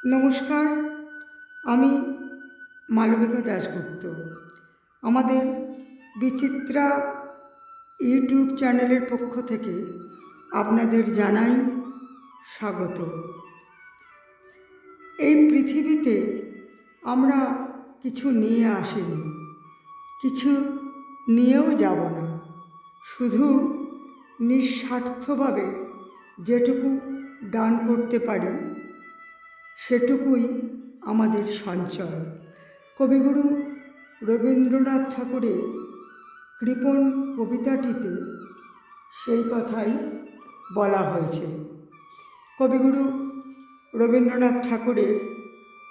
নমস্কার, আমি মালবিকা দাশগুপ্ত। আমাদের বিচিত্রা ইউটিউব চ্যানেলের পক্ষ থেকে আপনাদের জানাই স্বাগত। এই পৃথিবীতে আমরা কিছু নিয়ে আসিনি, কিছু নিয়েও যাব না। শুধু নিঃস্বার্থভাবে যেটুকু দান করতে পারি সেটুকুই আমাদের সঞ্চয়। কবিগুরু রবীন্দ্রনাথ ঠাকুরের কৃপণ কবিতাটিতে সেই কথাই বলা হয়েছে। কবিগুরু রবীন্দ্রনাথ ঠাকুরের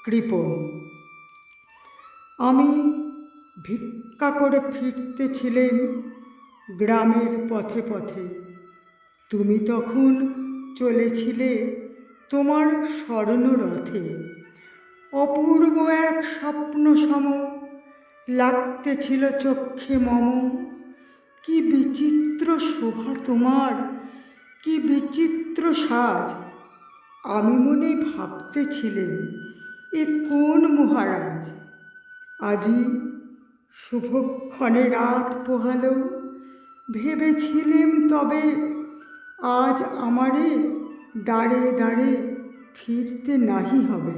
কৃপণ। আমি ভিক্ষা করে ফিরতেছিলেম গ্রামের পথে পথে, তুমি তখন চলেছিলে তোমার স্বর্ণরথে। অপূর্ব এক স্বপ্ন সম লাগতেছিল চক্ষে মম। কি বিচিত্র শোভা তোমার, কি বিচিত্র সাজ। আমি মনে ভাবতেছিলেম এ কোন মহারাজ। আজি শুভক্ষণে রাত পোহালো, ভেবেছিলেম তবে আজ আমারে দাঁড়ে দাঁড়ে ফিরতে নাহি হবে।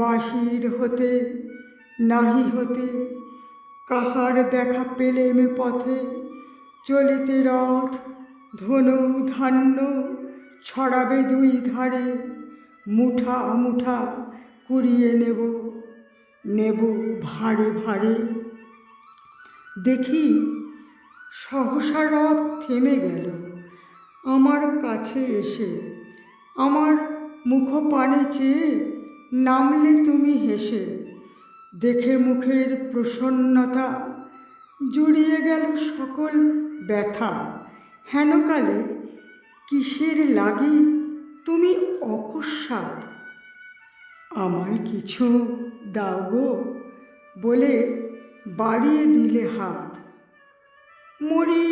বাহির হতে নাহি হতে কাহার দেখা পেলেম পথে। চলিতে রথ ধনু ধান্য ছড়াবে দুই ধারে। মুঠা মুঠা কুড়িয়ে নেব নেব ভাঁড়ে ভাঁড়ে। দেখি সহসা রথ থেমে গেল আমার কাছে এসে। আমার মুখপানে চেয়ে নামলে তুমি হেসে। দেখে মুখের প্রসন্নতা জুড়িয়ে গেল সকল ব্যথা। হেনকালে কিসের লাগি তুমি অকস্মাৎ আমায় কিছু দাও গো বলে বাড়িয়ে দিলে হাত। মরি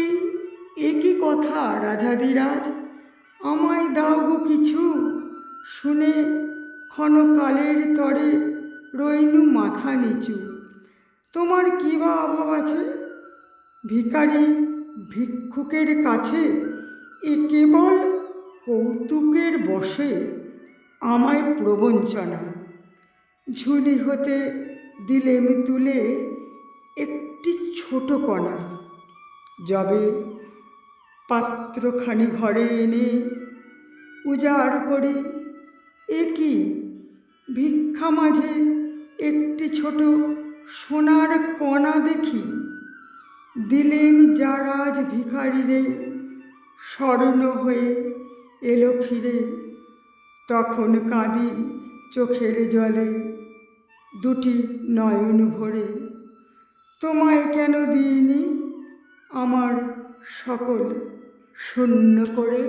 এ কি কথা রাজাধিরাজ, আমায় দাও গো কিছু। শুনে ক্ষণকালের তরে রইনু মাথা নিচু। তোমার কি বা অভাব আছে ভিখারি ভিক্ষুকের কাছে। এ কেবল কৌতুকের বশে আমায় প্রবঞ্চনা। ঝুলি হতে দিলেম তুলে একটি ছোট কণা। যবে পাত্রখানি ঘরে এনে উজাড় করি, এ কি ভিক্ষা মাঝে একটি ছোট সোনার কণা দেখি। দিলেম যার আজ ভিখারিরে, স্বর্ণ হয়ে এলো ফিরে। তখন কাঁদি চোখের জলে দুটি নয়ন ভরে। তোমায় কেন দিইনি আমার সকল শূন্য করে।